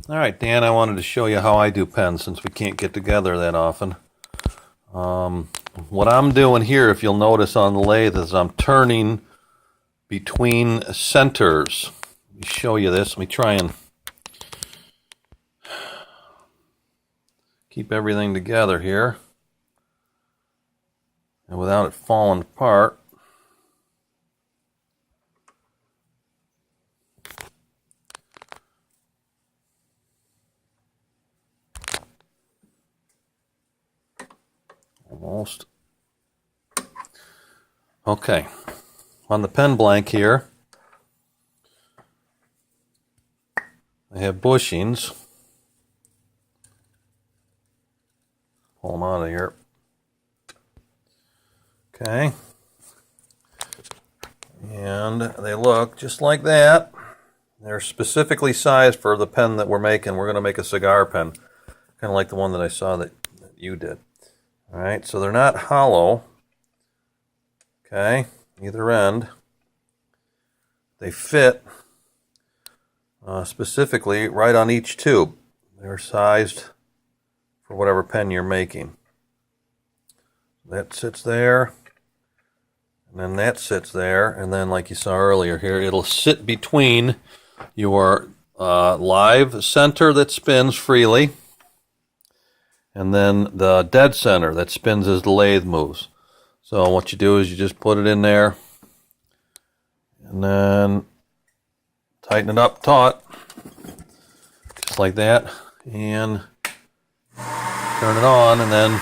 Alright, Dan, I wanted to show you how I do pens since we can't get together that often. What I'm doing here, if you'll notice on the lathe, is I'm turning between centers. Let me show you this. Let me try and keep everything together here and without it falling apart. Almost. Okay, on the pen blank here, I have bushings. Pull them out of here. Okay, and they look just like that. They're specifically sized for the pen that we're making. We're going to make a cigar pen, kind of like the one that I saw that you did. All right, so they're not hollow. Okay, either end. They fit specifically right on each tube. They're sized for whatever pen you're making. That sits there, and then that sits there, and then like you saw earlier here, it'll sit between your live center that spins freely and then the dead center that spins as the lathe moves. So what you do is you just put it in there and then tighten it up taut, just like that, and turn it on, and then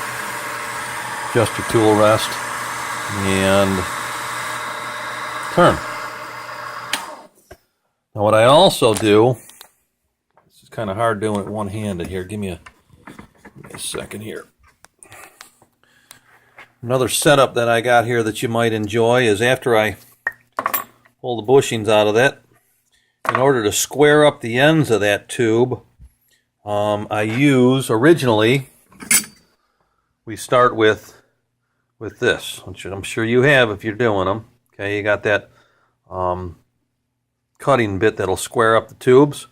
adjust your tool rest and turn. Now what I also do, this is kind of hard doing it one-handed here, give me a second here. Another setup that I got here that you might enjoy is after I pull the bushings out of that, in order to square up the ends of that tube, I use, originally, we start with this, which I'm sure you have if you're doing them. Okay, you got that cutting bit that'll square up the tubes.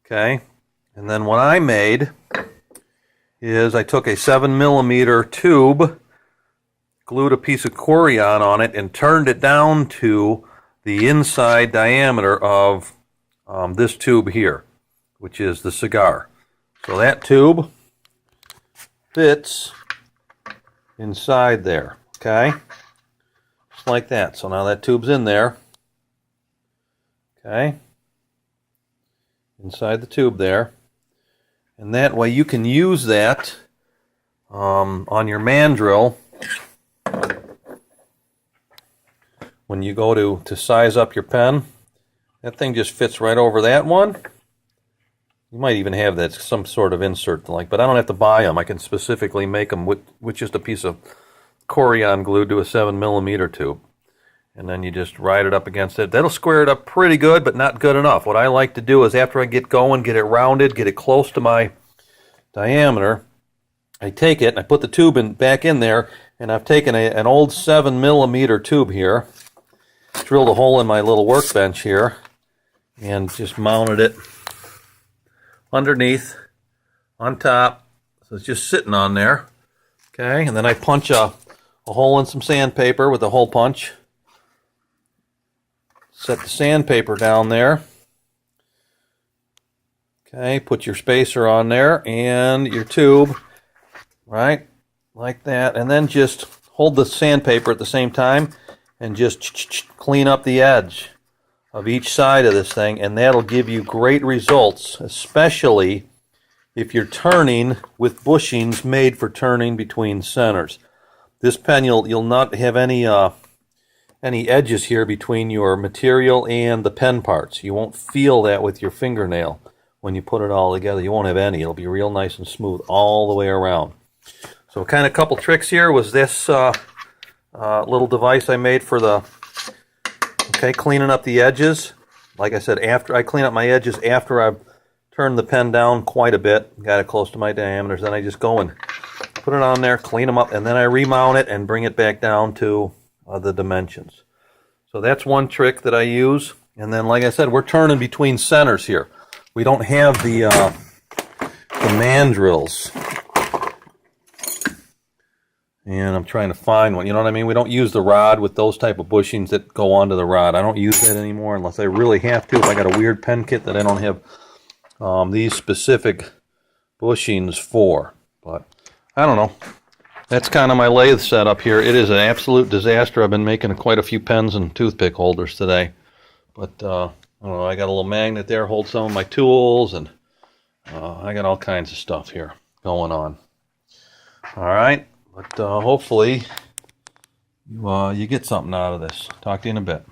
Okay, and then what I made is I took a 7mm tube, glued a piece of Corian on it, and turned it down to the inside diameter of this tube here, which is the cigar. So that tube fits inside there, okay? Just like that. So now that tube's in there, okay? Inside the tube there. And that way you can use that on your mandrel when you go to size up your pen. That thing just fits right over that one. You might even have that some sort of insert, but I don't have to buy them. I can specifically make them with just a piece of Corian glued to a 7mm tube. And then you just ride it up against it. That'll square it up pretty good, but not good enough. What I like to do is after I get going, get it rounded, get it close to my diameter, I take it and I put the tube back in there, and I've taken an old 7mm tube here, drilled a hole in my little workbench here, and just mounted it underneath, on top, so it's just sitting on there. Okay, and then I punch a hole in some sandpaper with a hole punch. Set the sandpaper down there. Okay, put your spacer on there and your tube, right, like that, and then just hold the sandpaper at the same time and just clean up the edge of each side of this thing, and that'll give you great results, especially if you're turning with bushings made for turning between centers. This pen, you'll not have any edges here between your material and the pen parts. You won't feel that with your fingernail when you put it all together. You won't have any. It'll be real nice and smooth all the way around. So kind of a couple tricks here was this little device I made for the, cleaning up the edges. Like I said, after I clean up my edges after I've turned the pen down quite a bit, got it close to my diameters, then I just go and put it on there, clean them up, and then I remount it and bring it back down to the dimensions. So that's one trick that I use. And then, like I said, we're turning between centers here. we don't have the mandrels. And I'm trying to find one. You know what I mean? We don't use the rod with those type of bushings that go onto the rod. I don't use that anymore unless I really have to. If I got a weird pen kit that I don't have these specific bushings for. But I don't know. That's kind of my lathe setup here. It is an absolute disaster. I've been making quite a few pens and toothpick holders today. But I don't know. I got a little magnet there, hold some of my tools, and I got all kinds of stuff here going on. All right. But hopefully you get something out of this. Talk to you in a bit.